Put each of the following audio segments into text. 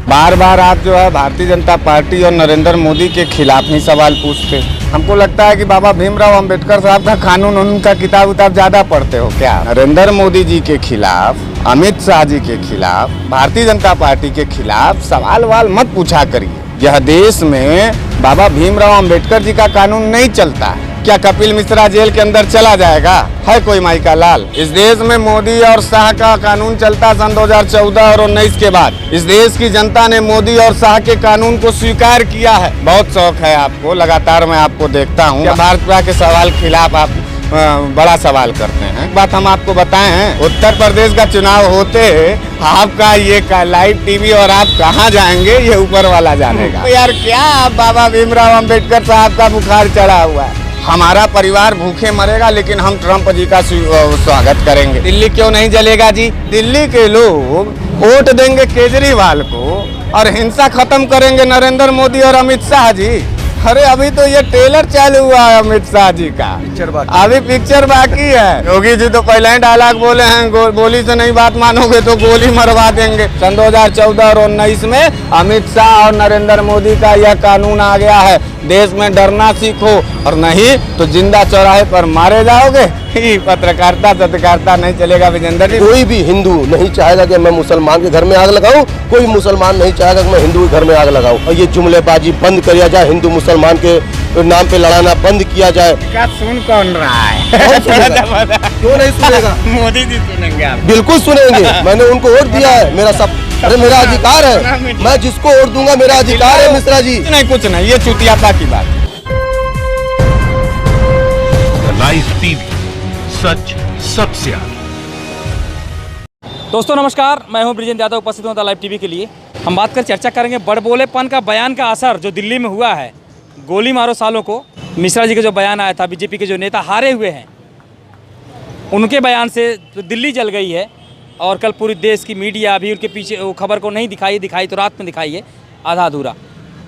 बार बार आप जो है भारतीय जनता पार्टी और नरेंद्र मोदी के खिलाफ ही सवाल पूछते। हमको लगता है कि बाबा भीमराव अंबेडकर साहब का कानून उनका किताब उताब ज्यादा पढ़ते हो क्या। नरेंद्र मोदी जी के खिलाफ, अमित शाह जी के खिलाफ, भारतीय जनता पार्टी के खिलाफ सवाल वाल मत पूछा करिए। यह देश में बाबा भीमराव अंबेडकर जी का कानून नहीं चलता है। क्या कपिल मिश्रा जेल के अंदर चला जाएगा? है कोई माई का लाल? इस देश में मोदी और शाह का कानून चलता सन 2014 और 19 के बाद। इस देश की जनता ने मोदी और शाह के कानून को स्वीकार किया है। बहुत शौक है आपको, लगातार मैं आपको देखता हूँ। भाजपा के सवाल खिलाफ आप बड़ा सवाल करते हैं। एक बात हम आपको बताएं हैं, उत्तर प्रदेश का चुनाव होते आपका ये लाइव टीवी और आप कहाँ जाएंगे ये ऊपर वाला जानेगा। तो यार क्या आप बाबा भीमराव अंबेडकर साहब का बुखार चढ़ा हुआ है। हमारा परिवार भूखे मरेगा लेकिन हम ट्रंप जी का स्वागत करेंगे। दिल्ली क्यों नहीं जलेगा जी? दिल्ली के लोग वोट देंगे केजरीवाल को और हिंसा खत्म करेंगे नरेंद्र मोदी और अमित शाह जी। अरे अभी तो ये ट्रेलर चालू हुआ है अमित शाह जी का, अभी पिक्चर बाकी है। योगी जी तो पहले ही डायलॉग बोले हैं, गोली से नहीं बात मानोगे तो गोली मरवा देंगे। सन 2014 और 19 में अमित शाह और नरेंद्र मोदी का यह कानून आ गया है। देश में डरना सीखो और नहीं तो जिंदा चौराहे पर मारे जाओगे। पत्रकारिता सत्कारिता नहीं चलेगा विजेंद्र जी। कोई भी हिंदू नहीं चाहेगा कि मैं मुसलमान के घर में आग लगाऊं, कोई मुसलमान नहीं चाहेगा कि मैं हिंदू के घर में आग लगाऊं। और ये जुमलेबाजी बंद किया जाए, हिंदू मुसलमान के नाम पे लड़ाना बंद किया जाए। क्या सुन कौन रहा है? क्यों नहीं सुनेगा? मोदी जी सुनेंगे आप? बिल्कुल सुनेंगे। मैंने उनको वोट दिया है, मेरा सब अरे मेरा अधिकार है, मैं जिसको वोट दूंगा मेरा अधिकार है। मिश्रा जी नहीं, कुछ नहीं, ये चुतियापा की बात। लाइव टीवी, सच सबसे आगे। दोस्तों नमस्कार, मैं हूं ब्रिजेंद्र यादव, उपस्थित हूं लाइव टीवी के लिए। हम बात कर चर्चा करेंगे बड़बोलेपन का बयान का असर जो दिल्ली में हुआ है। गोली मारो सालों को, मिश्रा जी का जो बयान आया था, बीजेपी के जो नेता हारे हुए हैं उनके बयान से तो दिल्ली जल गई है। और कल पूरी देश की मीडिया भी उनके पीछे वो खबर को नहीं दिखाई तो रात में दिखाई है, आधा अधूरा।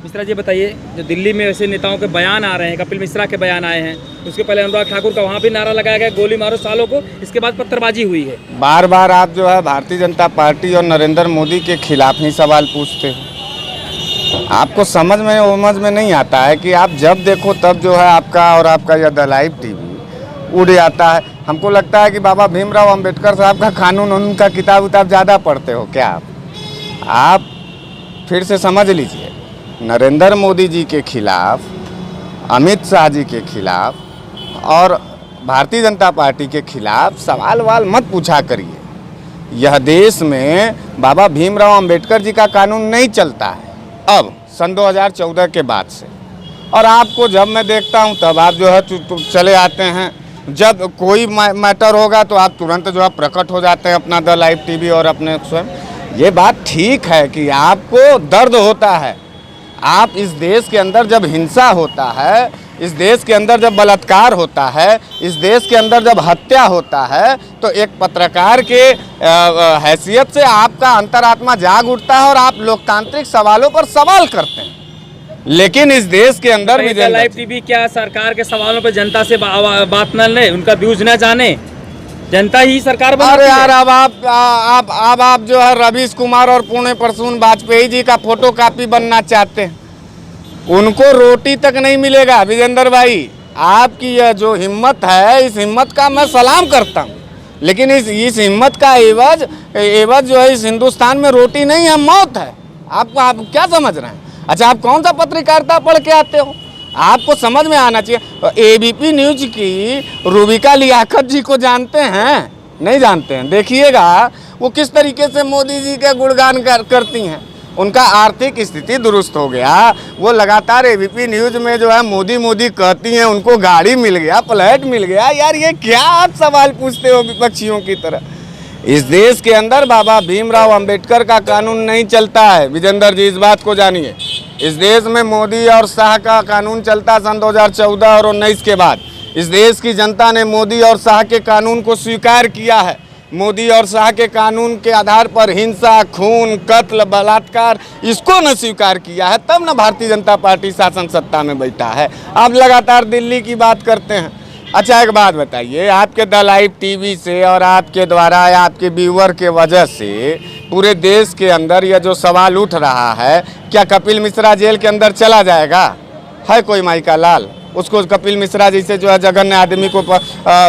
मिश्रा जी बताइए, जो दिल्ली में ऐसे नेताओं के बयान आ रहे हैं, कपिल मिश्रा के बयान आए हैं, उसके पहले अनुराग ठाकुर का वहाँ भी नारा लगाया गया गोली मारो सालों को, इसके बाद पत्थरबाजी हुई है। बार बार आप जो है भारतीय जनता पार्टी और नरेंद्र मोदी के खिलाफ ही सवाल पूछते हो। आपको समझ में नहीं आता है कि आप जब देखो तब जो है आपका और आपका यह लाइव टीवी उड़ जाता है। हमको लगता है कि बाबा भीमराव अंबेडकर साहब का कानून उनका किताब उताब ज़्यादा पढ़ते हो क्या आप? फिर से समझ लीजिए, नरेंद्र मोदी जी के खिलाफ, अमित शाह जी के खिलाफ और भारतीय जनता पार्टी के खिलाफ सवाल वाल मत पूछा करिए। यह देश में बाबा भीमराव अंबेडकर जी का कानून नहीं चलता है अब सन 2014 के बाद से। और आपको जब मैं देखता हूं तब आप जो है चले आते हैं। जब कोई मैटर होगा तो आप तुरंत जो है प्रकट हो जाते हैं अपना द लाइव टीवी और अपने स्वयं। ये बात ठीक है कि आपको दर्द होता है। आप इस देश के अंदर जब हिंसा होता है, इस देश के अंदर जब बलात्कार होता है, इस देश के अंदर जब हत्या होता है तो एक पत्रकार के हैसियत से आपका अंतरात्मा जाग उठता है और आप लोकतांत्रिक सवालों पर सवाल करते हैं। लेकिन इस देश के अंदर भी लाइव टीवी क्या सरकार के सवालों पर जनता से बात न ले, उनका व्यूज न जाने, जनता ही सरकार बनाती है। अरे यार अब आप जो है रवीश कुमार और पुणे प्रसून वाजपेयी जी का फोटो कापी बनना चाहते हैं। उनको रोटी तक नहीं मिलेगा। विजेंद्र भाई, आपकी यह जो हिम्मत है, इस हिम्मत का मैं सलाम करता हूँ। लेकिन इस हिम्मत का एवज जो है इस हिंदुस्तान में रोटी नहीं है, मौत है। आप क्या समझ रहे हैं? अच्छा, आप कौन सा पत्रकारिता पढ़ के आते हो? आपको समझ में आना चाहिए। एबीपी न्यूज की रूबिका लियाकत जी को जानते हैं? नहीं जानते हैं। देखिएगा वो किस तरीके से मोदी जी का गुणगान करती हैं। उनका आर्थिक स्थिति दुरुस्त हो गया, वो लगातार एबीपी न्यूज में जो है मोदी मोदी कहती हैं। उनको गाड़ी मिल गया, फ्लैट मिल गया। यार ये क्या आप सवाल पूछते हो विपक्षियों की तरह? इस देश के अंदर बाबा भीमराव अंबेडकर का कानून नहीं चलता है। विजेंद्र जी, इस बात को जानिए। इस देश में मोदी और शाह का कानून चलता सन 2014 और 19 के बाद। इस देश की जनता ने मोदी और शाह के कानून को स्वीकार किया है। मोदी और शाह के कानून के आधार पर हिंसा, खून, कत्ल, बलात्कार इसको न स्वीकार किया है, तब न भारतीय जनता पार्टी शासन सत्ता में बैठा है। आप लगातार दिल्ली की बात करते हैं। अच्छा, एक बात बताइए, आपके द लाइव टीवी से और आपके द्वारा या आपके व्यूअर के वजह से पूरे देश के अंदर यह जो सवाल उठ रहा है, क्या कपिल मिश्रा जेल के अंदर चला जाएगा? है कोई माई का लाल उसको कपिल मिश्रा जैसे जो है जघन्य आदमी को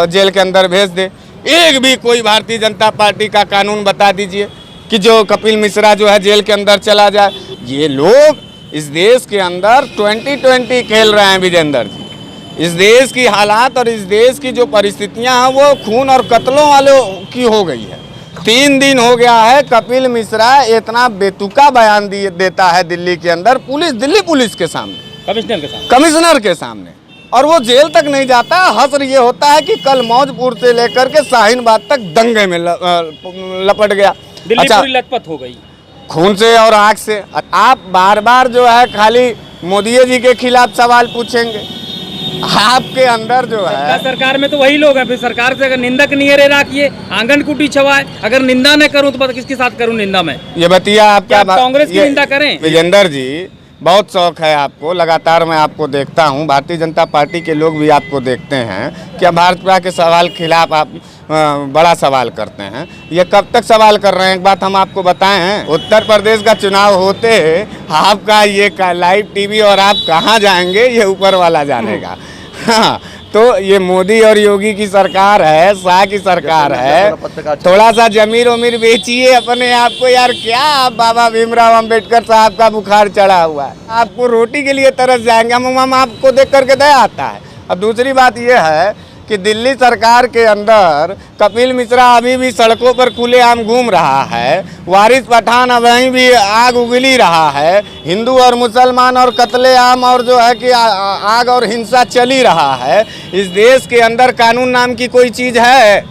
जेल के अंदर भेज दे? एक भी कोई भारतीय जनता पार्टी का कानून बता दीजिए कि जो कपिल मिश्रा जो है जेल के अंदर चला जाए। ये लोग इस देश के अंदर 2020 खेल रहे हैं विजेंद्र जी। इस देश की हालात और इस देश की जो परिस्थितियां हैं वो खून और कत्लों वालों की हो गई है। 3 दिन हो गया है कपिल मिश्रा इतना बेतुका बयान देता है दिल्ली के अंदर दिल्ली पुलिस के सामने, कमिश्नर के सामने, और वो जेल तक नहीं जाता। हसर ये होता है कि कल मौजपुर से लेकर के शाहीनबाग तक दंगे में लपट गया। दिल्ली पूरी लथपथ हो गई खून से और आग से। आप बार बार जो है खाली मोदी जी के खिलाफ सवाल पूछेंगे। आपके अंदर जो है सरकार में तो वही लोग हैं। फिर सरकार से अगर निंदक नहीं है राखिए, आंगन कुटी छवाए, अगर निंदा न करूं तो पता किसके साथ करूं निंदा में? ये बतिया आपका कांग्रेस की निंदा करें? विजेंद्र जी बहुत शौक है आपको, लगातार मैं आपको देखता हूं, भारतीय जनता पार्टी के लोग भी आपको देखते हैं कि भाजपा के सवाल खिलाफ आप बड़ा सवाल करते हैं। ये कब तक सवाल कर रहे हैं? एक बात हम आपको बताएं हैं, उत्तर प्रदेश का चुनाव होते आपका ये लाइव टीवी और आप कहाँ जाएंगे ये ऊपर वाला जानेगा। हाँ, तो ये मोदी और योगी की सरकार है, शाह की सरकार है। थोड़ा सा जमीर उमीर बेचिए अपने आप को यार। क्या आप बाबा भीमराव अंबेडकर साहब का बुखार चढ़ा हुआ है, आपको रोटी के लिए तरस जाएंगे। हम आपको देख करके दया आता है। अब दूसरी बात यह है कि दिल्ली सरकार के अंदर कपिल मिश्रा अभी भी सड़कों पर खुलेआम घूम रहा है। वारिस पठान अब वहीं भी आग उगली रहा है। हिंदू और मुसलमान और कत्लेआम और जो है कि आग और हिंसा चली रहा है। इस देश के अंदर कानून नाम की कोई चीज़ है?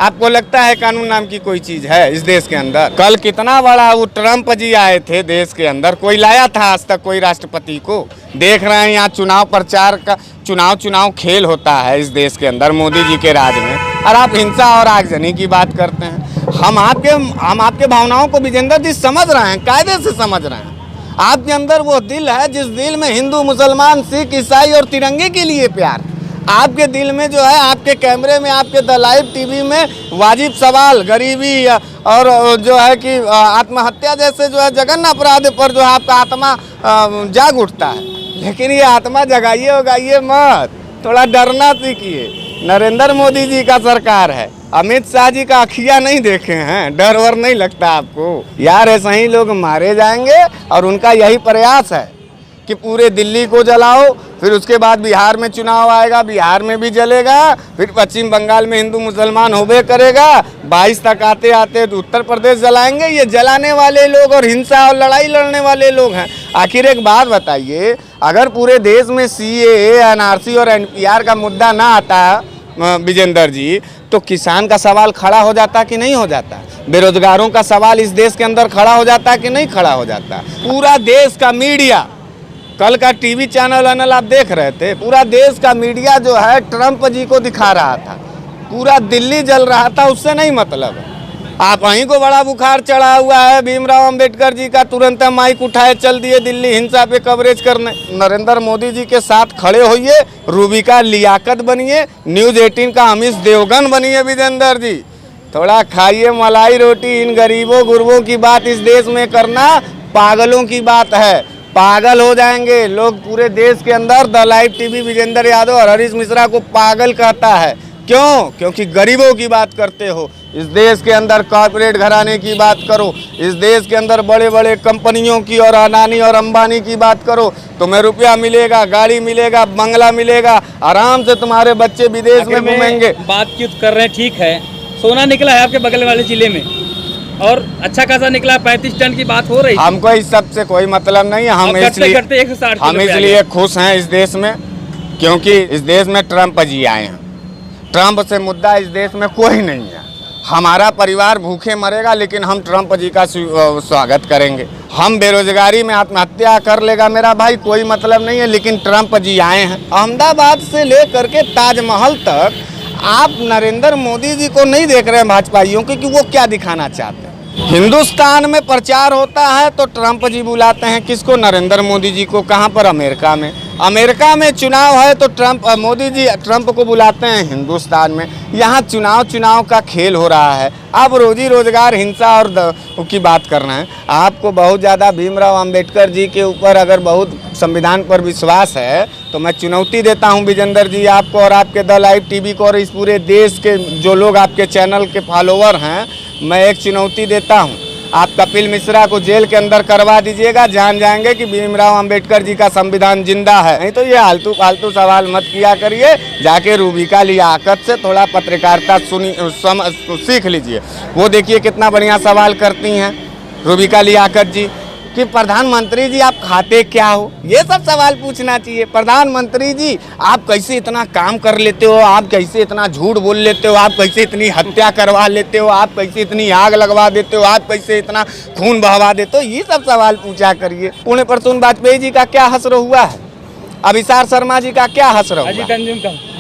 आपको लगता है कानून नाम की कोई चीज़ है इस देश के अंदर? कल कितना बड़ा वो ट्रम्प जी आए थे देश के अंदर, कोई लाया था आज तक कोई राष्ट्रपति को? देख रहे हैं यहाँ चुनाव प्रचार का चुनाव खेल होता है इस देश के अंदर मोदी जी के राज में, और आप हिंसा और आगजनी की बात करते हैं। हम आपके भावनाओं को विजेंद्र जी समझ रहे हैं, कायदे से समझ रहे हैं। आपके अंदर वो दिल है जिस दिल में हिंदू मुसलमान सिख ईसाई और तिरंगे के लिए प्यार। आपके दिल में जो है, आपके कैमरे में, आपके द लाइव टीवी में वाजिब सवाल, गरीबी और जो है कि आत्महत्या जैसे जो है जघन्य अपराध पर जो है आपका आत्मा जाग उठता है। लेकिन ये आत्मा जगाइए उगाइए मत, थोड़ा डरना सीखिए। नरेंद्र मोदी जी का सरकार है, अमित शाह जी का अखिया नहीं देखे हैं, डर वर नहीं लगता आपको? यार ऐसे ही लोग मारे जाएंगे और उनका यही प्रयास है कि पूरे दिल्ली को जलाओ, फिर उसके बाद बिहार में चुनाव आएगा, बिहार में भी जलेगा, फिर पश्चिम बंगाल में हिंदू मुसलमान होबे करेगा, 22 तक आते आते तो उत्तर प्रदेश जलाएंगे। ये जलाने वाले लोग और हिंसा और लड़ाई लड़ने वाले लोग हैं। आखिर एक बात बताइए, अगर पूरे देश में CAA, NRC और NPR का मुद्दा ना आता विजेंद्र जी, तो किसान का सवाल खड़ा हो जाता कि नहीं हो जाता? बेरोजगारों का सवाल इस देश के अंदर खड़ा हो जाता कि नहीं खड़ा हो जाता? पूरा देश का मीडिया, कल का टीवी चैनल आप देख रहे थे, पूरा देश का मीडिया जो है ट्रम्प जी को दिखा रहा था, पूरा दिल्ली जल रहा था। उससे नहीं मतलब, आप वहीं को बड़ा बुखार चढ़ा हुआ है भीमराव अंबेडकर जी का, तुरंत माइक उठाए चल दिए दिल्ली हिंसा पे कवरेज करने। नरेंद्र मोदी जी के साथ खड़े होइए, रूबिका लियाकत बनिए, न्यूज़ 18 का अमीश देवगन बनिए विजेंद्र जी। थोड़ा खाइए मलाई रोटी। इन गरीबों गुरबों की बात इस देश में करना पागलों की बात है, पागल हो जाएंगे लोग। पूरे देश के अंदर the live TV Vijendra Yadav और हरीश मिश्रा को पागल कहता है। क्यों? क्योंकि गरीबों की बात करते हो। इस देश के अंदर कॉर्पोरेट घराने की बात करो, इस देश के अंदर बड़े बड़े कंपनियों की और अडानी और अंबानी की बात करो, तुम्हें रुपया मिलेगा, गाड़ी मिलेगा, बंगला मिलेगा, आराम से तुम्हारे बच्चे विदेश में घूमेंगे। बातचीत कर रहे हैं, ठीक है, सोना निकला है आपके बगल वाले जिले में और अच्छा खासा निकला, 35 टन की बात हो रही है। हमको इस सब से कोई मतलब नहीं है। हम इसलिए खुश हैं इस देश में क्योंकि इस देश में ट्रम्प जी आए हैं। ट्रम्प से मुद्दा इस देश में कोई नहीं है। हमारा परिवार भूखे मरेगा लेकिन हम ट्रम्प जी का स्वागत करेंगे। हम बेरोजगारी में आत्महत्या कर लेगा मेरा भाई, कोई मतलब नहीं है, लेकिन ट्रम्प जी आए हैं। अहमदाबाद से लेकर के ताजमहल तक आप नरेंद्र मोदी जी को नहीं देख रहे हैं भाजपाइयों की कि वो क्या दिखाना चाहते हैं। हिंदुस्तान में प्रचार होता है तो ट्रम्प जी बुलाते हैं किसको? नरेंद्र मोदी जी को। कहाँ पर? अमेरिका में। अमेरिका में चुनाव है तो मोदी जी ट्रंप को बुलाते हैं हिंदुस्तान में। यहाँ चुनाव का खेल हो रहा है। आप रोजी रोजगार, हिंसा और की बात कर रहे हैं। आपको बहुत ज़्यादा भीमराव अंबेडकर जी के ऊपर अगर बहुत संविधान पर विश्वास है तो मैं चुनौती देता हूं विजेंद्र जी आपको और आपके द लाइव टीवी को और इस पूरे देश के जो लोग आपके चैनल के फॉलोवर हैं, मैं एक चुनौती देता हूं। आप कपिल मिश्रा को जेल के अंदर करवा दीजिएगा, जान जाएंगे कि भीमराव अंबेडकर जी का संविधान जिंदा है। नहीं तो ये आलतू फालतू सवाल मत किया करिए। जाके रूबिका लियाकत से थोड़ा पत्रकारिता सीख लीजिए। वो देखिए कितना बढ़िया सवाल करती हैं रूबिका लियाकत जी कि प्रधानमंत्री जी आप खाते क्या हो। ये सब सवाल पूछना चाहिए। प्रधानमंत्री जी आप कैसे इतना काम कर लेते हो, आप कैसे इतना झूठ बोल लेते हो, आप कैसे इतनी हत्या करवा लेते हो, आप कैसे इतनी आग लगवा देते हो, आप कैसे इतना खून बहवा देते हो। ये सब सवाल पूछा करिए। पुणे प्रसून वाजपेयी जी का क्या हश्र हुआ है, अभिसार शर्मा जी का क्या हश्र हुआ,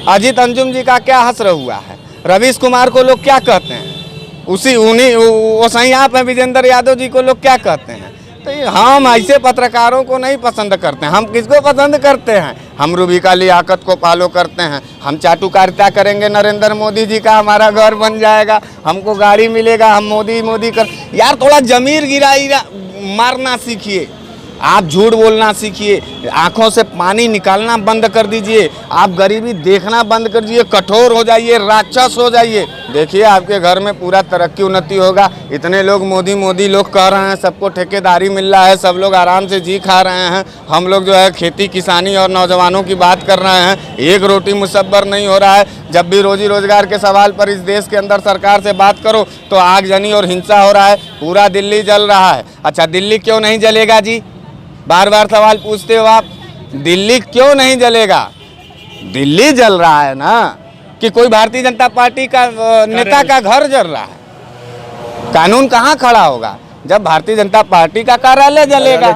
अजीत अंजुम जी का क्या हश्र हुआ है, रवीश कुमार को लोग क्या कहते हैं, वैसे आप हैं विजेंद्र यादव जी को लोग क्या कहते हैं। तो हम ऐसे पत्रकारों को नहीं पसंद करते हैं। हम किसको पसंद करते हैं? हम रूबिका लियाकत को फॉलो करते हैं। हम चाटुकारिता करेंगे नरेंद्र मोदी जी का, हमारा घर बन जाएगा, हमको गाड़ी मिलेगा, हम मोदी कर। यार थोड़ा जमीर गिरा मारना सीखिए, आप झूठ बोलना सीखिए, आंखों से पानी निकालना बंद कर दीजिए, आप गरीबी देखना बंद कर दीजिए, कठोर हो जाइए, राक्षस हो जाइए। देखिए आपके घर में पूरा तरक्की उन्नति होगा। इतने लोग मोदी लोग कह रहे हैं, सबको ठेकेदारी मिल रहा है, सब लोग आराम से जी खा रहे हैं। हम लोग जो है खेती किसानी और नौजवानों की बात कर रहे हैं, एक रोटी मुसब्बर नहीं हो रहा है। जब भी रोजी रोजगार के सवाल पर इस देश के अंदर सरकार से बात करो तो आगजनी और हिंसा हो रहा है। पूरा दिल्ली जल रहा है। अच्छा दिल्ली क्यों नहीं जलेगा जी? बार बार सवाल पूछते हो आप, दिल्ली क्यों नहीं जलेगा? दिल्ली जल रहा है ना कि कोई भारतीय जनता पार्टी का नेता का घर जल रहा है। कानून कहाँ खड़ा होगा? जब भारतीय जनता पार्टी का कार्यालय जलेगा,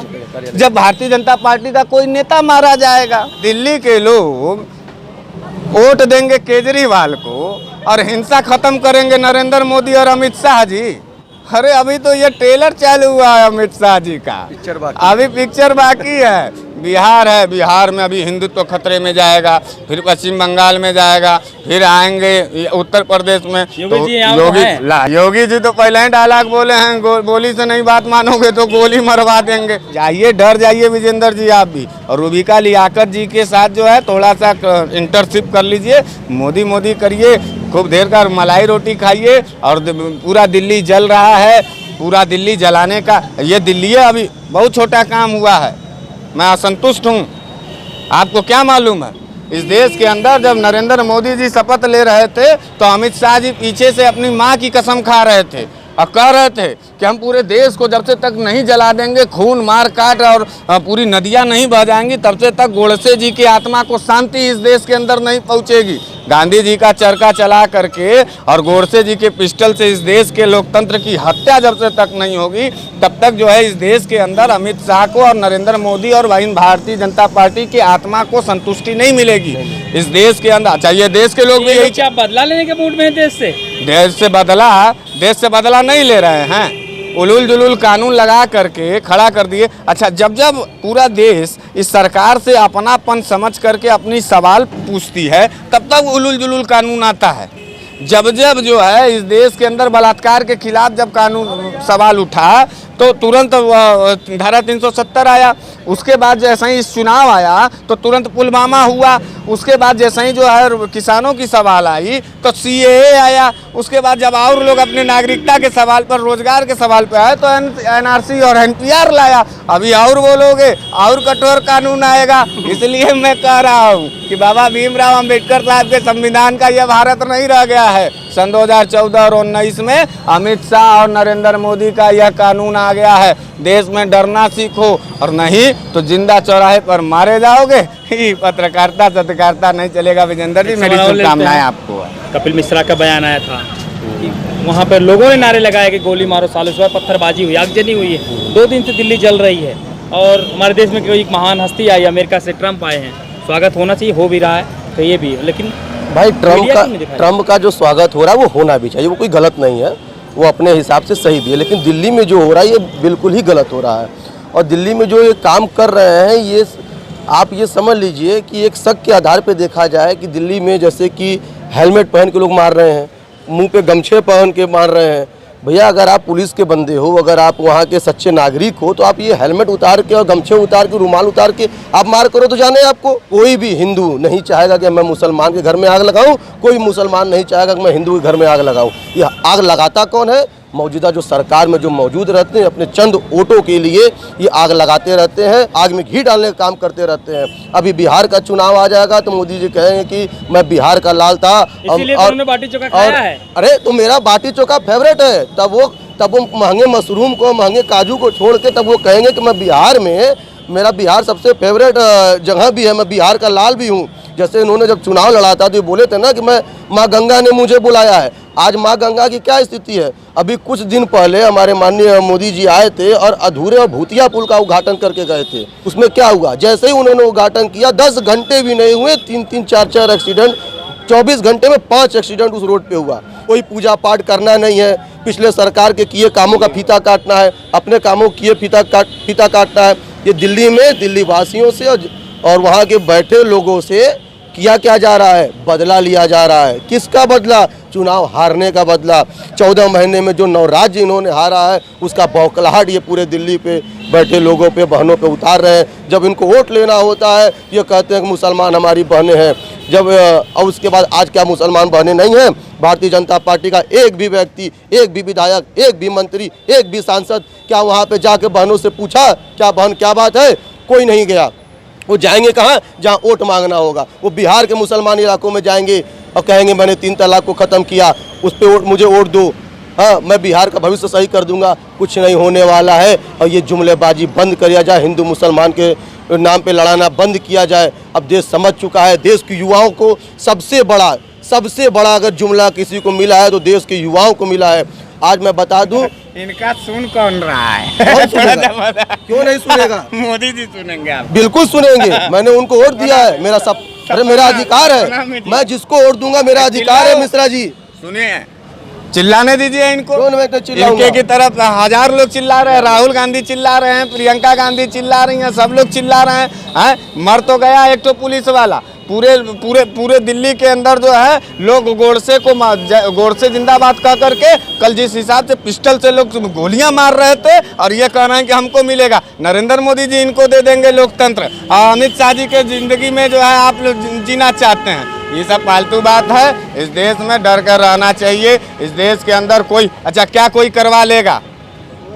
जब भारतीय जनता पार्टी का कोई नेता मारा जाएगा। दिल्ली के लोग वोट देंगे केजरीवाल को और हिंसा खत्म करेंगे नरेंद्र मोदी और अमित शाह जी। अरे अभी तो ये ट्रेलर चालू हुआ है अमित शाह जी का, अभी पिक्चर बाकी है। बिहार है, बिहार में अभी हिंदुत्व खतरे में जाएगा, फिर पश्चिम बंगाल में जाएगा, फिर आएंगे उत्तर प्रदेश में। योगी जी तो पहले ही डायलॉग बोले हैं, गोली से नहीं बात मानोगे तो गोली मरवा देंगे। जाइए, डर जाइए विजेंद्र जी आप भी। और रूबिका लियाकत जी के साथ जो है थोड़ा सा इंटर्नशिप कर लीजिए, मोदी करिए, खूब देर का मलाई रोटी खाइए। और पूरा दिल्ली जल रहा है, पूरा दिल्ली जलाने का ये दिल्ली है। अभी बहुत छोटा काम हुआ है, मैं असंतुष्ट हूँ। आपको क्या मालूम है, इस देश के अंदर जब नरेंद्र मोदी जी शपथ ले रहे थे तो अमित शाह जी पीछे से अपनी माँ की कसम खा रहे थे और कह रहे थे कि हम पूरे देश को जब से तक नहीं जला देंगे, खून मार काट और पूरी नदियाँ नहीं बह जाएंगी, तब से तक गोडसे जी की आत्मा को शांति इस देश के अंदर नहीं पहुँचेगी। गांधी जी का चरखा चला करके और गोडसे जी के पिस्टल से इस देश के लोकतंत्र की हत्या जब से तक नहीं होगी, तब तक जो है इस देश के अंदर अमित शाह को और नरेंद्र मोदी और भारतीय जनता पार्टी की आत्मा को संतुष्टि नहीं मिलेगी इस देश के अंदर। चाहिए देश के लोग भी यही बदला लेने के मूड में है देश से बदला नहीं ले रहे हैं। उलूल जुलूल कानून लगा करके खड़ा कर दिए। अच्छा जब पूरा देश इस सरकार से अपनापन समझ करके अपनी सवाल पूछती है, तब तक उलूल जुलूल कानून आता है। जब जो है इस देश के अंदर बलात्कार के खिलाफ जब कानून सवाल उठा तो तुरंत धारा 370 आया। उसके बाद जैसे ही चुनाव आया तो तुरंत पुलवामा हुआ। उसके बाद जैसे ही जो है किसानों की सवाल आई तो CAA आया। उसके बाद जब और लोग अपने नागरिकता के सवाल पर, रोजगार के सवाल पर आए तो NRC और NPR लाया। अभी और बोलोगे और कठोर कानून आएगा। इसलिए मैं कह रहा हूँ कि बाबा भीमराव अंबेडकर साहब के संविधान का यह भारत नहीं रह गया है। सन 2014 और 19 में अमित शाह और नरेंद्र मोदी का यह कानून आ गया है। देश में डरना सीखो और नहीं तो जिंदा चौराहे पर मारे जाओगे। पत्रकारिता सत्कारिता नहीं चलेगा। विजेंद्र जी मेरी शुभकामनाएं आपको। कपिल मिश्रा का बयान आया था, वहाँ पर लोगों ने नारे लगाए कि गोली मारो सालों, से पत्थरबाजी हुई, आगजनी हुई है। 2 दिन से दिल्ली जल रही है और हमारे देश में कोई एक महान हस्ती आई, अमेरिका से ट्रंप आए हैं। स्वागत होना चाहिए, हो भी रहा है तो ये भी, लेकिन भाई ट्रंप का जो स्वागत हो रहा है वो होना भी चाहिए, वो कोई गलत नहीं है, वो अपने हिसाब से सही भी है। लेकिन दिल्ली में जो हो रहा है ये बिल्कुल ही गलत हो रहा है। और दिल्ली में जो ये काम कर रहे हैं ये आप ये समझ लीजिए कि एक शक के आधार पे देखा जाए कि दिल्ली में जैसे कि हेलमेट पहन के लोग मार रहे हैं, मुंह पे गमछे पहन के मार रहे हैं। भैया अगर आप पुलिस के बंदे हो, अगर आप वहाँ के सच्चे नागरिक हो, तो आप ये हेलमेट उतार के और गमछे उतार के, रुमाल उतार के आप मार करो तो जाने आपको। कोई भी हिंदू नहीं चाहेगा कि मैं मुसलमान के घर में आग लगाऊं, कोई मुसलमान नहीं चाहेगा कि मैं हिंदू के घर में आग लगाऊं। ये आग लगाता कौन है? मौजूदा जो सरकार में जो मौजूद रहते हैं, अपने चंद वोटों के लिए ये आग लगाते रहते हैं, आग में घी डालने का काम करते रहते हैं। अभी बिहार का चुनाव आ जाएगा तो मोदी जी कहेंगे कि मैं बिहार का लाल था, इसीलिए तो उन्होंने बाटी चोखा खाया है। अरे तो मेरा बाटी चोखा फेवरेट है। तब वो महंगे मशरूम को, महंगे काजू को छोड़ के तब वो कहेंगे कि मैं बिहार में, मेरा बिहार सबसे फेवरेट जगह भी है, मैं बिहार का लाल भी हूँ। जैसे इन्होंने जब चुनाव लड़ा था तो ये बोले थे ना कि मैं, माँ गंगा ने मुझे बुलाया है। आज माँ गंगा की क्या स्थिति है? अभी कुछ दिन पहले हमारे माननीय मोदी जी आए थे और अधूरे और भूतिया पुल का उद्घाटन करके गए थे। उसमें क्या हुआ? जैसे ही उन्होंने उद्घाटन किया 10 घंटे भी नहीं हुए, 3-3, 4-4 एक्सीडेंट, 24 घंटे में 5 एक्सीडेंट उस रोड पे हुआ। कोई पूजा पाठ करना नहीं है, पिछले सरकार के किए कामों का फीता काटना है, अपने कामों किए फीता काटना है। ये दिल्ली में दिल्ली वासियों से और वहाँ के बैठे लोगों से किया क्या जा रहा है? बदला लिया जा रहा है। किसका बदला? चुनाव हारने का बदला। 14 महीने में जो 9 राज्य इन्होंने हारा है, उसका बौखलाहट ये पूरे दिल्ली पे बैठे लोगों पे, बहनों पे उतार रहे हैं। जब इनको वोट लेना होता है ये कहते हैं कि मुसलमान हमारी बहनें हैं। जब और उसके बाद आज क्या मुसलमान बहनें नहीं हैं? भारतीय जनता पार्टी का एक भी व्यक्ति, एक भी विधायक, एक भी मंत्री, एक भी सांसद क्या वहाँ पे जाके बहनों से पूछा क्या बहन क्या बात है? कोई नहीं गया। वो जाएंगे कहाँ? जहाँ वोट मांगना होगा। वो बिहार के मुसलमान इलाकों में जाएंगे और कहेंगे मैंने 3 तलाक को ख़त्म किया, उस पर मुझे वोट दो, हाँ मैं बिहार का भविष्य सही कर दूंगा। कुछ नहीं होने वाला है। और ये जुमलेबाजी बंद किया जाए, हिंदू मुसलमान के नाम पे लड़ाना बंद किया जाए। अब देश समझ चुका है, देश के युवाओं को सबसे बड़ा अगर जुमला किसी को मिला है तो देश के युवाओं को मिला है। आज मैं बता दूं, इनका सुन कौन रहा है? कौन सुनेगा? क्यों नहीं सुनेगा? मोदी जी सुनेंगे आप। बिल्कुल सुनेंगे। मैंने उनको वोट दिया है, मेरा सब, अरे मेरा अधिकार है, मैं जिसको वोट दूंगा मेरा अधिकार है। मिश्रा जी सुनिए, चिल्लाने दीजिए इनको। क्यों मैं चिल्लाऊंगा? इनके की तरफ 1000 लोग चिल्ला रहे हैं, राहुल गांधी चिल्ला रहे हैं, प्रियंका गांधी चिल्ला रही हैं, सब लोग चिल्ला रहे हैं। मर तो गया एक तो पुलिस वाला। पूरे दिल्ली के अंदर जो है लोग गोडसे जिंदाबाद कह करके कल जिस हिसाब से पिस्टल से लोग गोलियां मार रहे थे और ये कह रहे हैं कि हमको मिलेगा। नरेंद्र मोदी जी इनको दे देंगे लोकतंत्र। अमित शाह जी के जिंदगी में जो है आप लोग जीना चाहते हैं। ये सब फालतू बात है। इस देश में डर कर रहना चाहिए। इस देश के अंदर कोई, अच्छा क्या कोई करवा लेगा?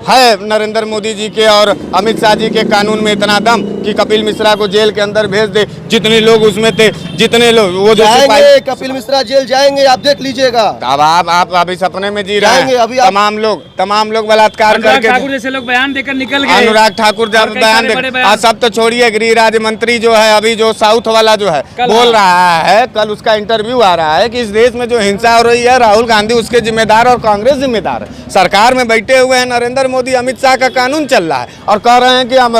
है नरेंद्र मोदी जी के और अमित शाह जी के कानून में इतना दम कि कपिल मिश्रा को जेल के अंदर भेज दे? जितने लोग उसमें थे, जितने लोग वो जो जाएंगे, कपिल मिश्रा जेल जाएंगे, आप देख लीजिएगा। अब आप अभी सपने में जी रहे हैं। अभी तमाम लोग बलात्कार करके, ठाकुर जैसे लोग बयान देकर निकल गए। अनुराग ठाकुर जब बयान दे, सब तो छोड़िए, गृह राज्य मंत्री जो है अभी जो साउथ वाला जो है बोल रहा है, कल उसका इंटरव्यू आ रहा है कि इस देश में जो हिंसा हो रही है राहुल गांधी उसके जिम्मेदार और कांग्रेस जिम्मेदार है। सरकार में बैठे हुए हैं नरेंद्र मोदी, अमित शाह का कानून चल रहा है और कह रहे हैं कि हम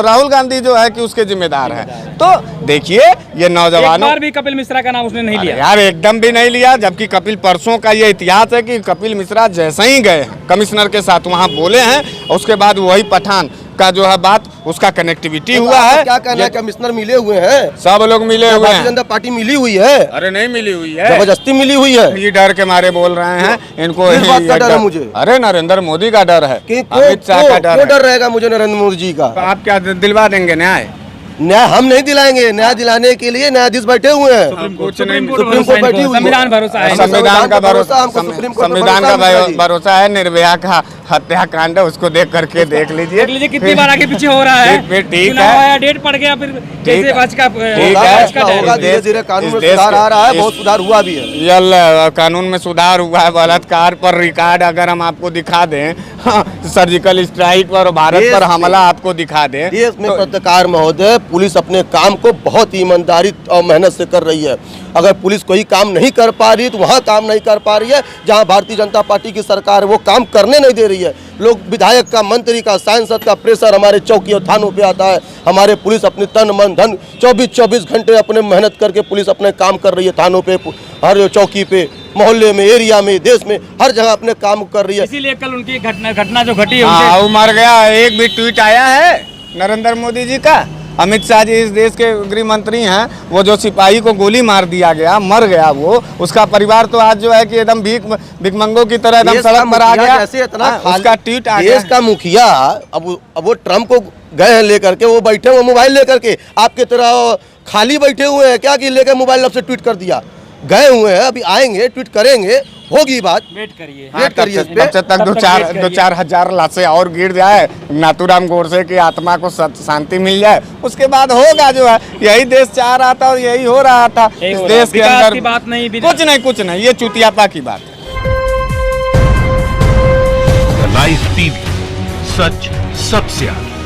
राहुल गांधी जो है कि उसके जिम्मेदार हैं। तो देखिए ये नौजवानों, एक बार भी कपिल मिश्रा का नाम उसने नहीं लिया यार, एकदम भी नहीं लिया। जबकि कपिल, परसों का ये इतिहास है कि कपिल मिश्रा जैसे ही गए कमिश्नर के साथ वहाँ बोले हैं, उसके बाद वही पठान का जो है बात उसका कनेक्टिविटी हुआ है। क्या कहना है? कमिश्नर मिले हुए हैं, सब लोग मिले हुए हैं। भारतीय जनता पार्टी मिली हुई है? अरे नहीं मिली हुई है, जबरदस्ती मिली हुई है। ये डर के मारे बोल रहे हैं इनको। किस बात का डर है मुझे? अरे नरेंद्र मोदी का डर है, अमित शाह का डर। डर रहेगा मुझे नरेंद्र मोदी जी का? आप क्या दिलवा देंगे न्याय? न्याय हम नहीं दिलाएंगे। न्याय दिलाने के लिए न्यायाधीश बैठे हुए हैं, सुप्रीम कोर्ट बैठी हुई है। संविधान भरोसा है, संविधान का भरोसा, सुप्रीम कोर्ट संविधान का भरोसा है। निर्भया का हत्याकांड उसको देख करके देख लीजिए कितनी बार आगे पीछे हो रहा है। ठीक है, डेट पड़ गया, फिर जैसे होगा। धीरे धीरे कानून में सुधार आ रहा है, बहुत सुधार हुआ भी है। कानून में सुधार हुआ है। बलात्कार पर रिकॉर्ड अगर हम आपको दिखा दें, सर्जिकल स्ट्राइक पर, भारत पर हमला आपको दिखा दें, देश में पत्रकार महोदय, पुलिस अपने काम को बहुत ईमानदारी और मेहनत से कर रही है। अगर पुलिस कोई काम नहीं कर पा रही तो वहाँ काम नहीं कर पा रही है जहाँ भारतीय जनता पार्टी की सरकार है वो काम करने नहीं दे रही है। लोग विधायक का, मंत्री का, सांसद का प्रेशर हमारे चौकी और थानों पे आता है। हमारे पुलिस अपने तन मन धन 24 घंटे अपने मेहनत करके पुलिस अपने काम कर रही है। थानों पे, हर चौकी पे, मोहल्ले में, एरिया में, देश में, हर जगह अपने काम कर रही है। इसीलिए कल उनकी घटना जो घटी है, वो मर गया। एक भी ट्वीट आया है नरेंद्र मोदी जी का? अमित शाह जी इस देश के गृह मंत्री हैं। वो जो सिपाही को गोली मार दिया गया, मर गया वो, उसका परिवार तो आज जो है कि एकदम भिखमंगों की तरह एकदम देश का सड़क पर आ मुखिया गया। जैसे इतना हाँ, खाली- उसका ट्वीट आ गया। देश का मुखिया अब वो ट्रम्प को गए हैं लेकर के, वो बैठे हुए मोबाइल लेकर के, आपके तरह खाली बैठे हुए हैं क्या कि लेकर मोबाइल अब से ट्वीट कर दिया? गए हुए हैं, अभी आएंगे, ट्वीट करेंगे, होगी बात। वेट करिए। हाँ, वेट करिए इस पे। तब तक तब तक वेट दो चार हजार लाशें और गिर जाए, नाथूराम गोडसे की आत्मा को शांति मिल जाए, उसके बाद होगा जो है। यही देश चाह रहा था और यही हो रहा था इस देश के विकास अंदर। की बात नहीं, कुछ नहीं, ये चुतियापा की बात है। लाइव टीवी, सच सबसे आगे।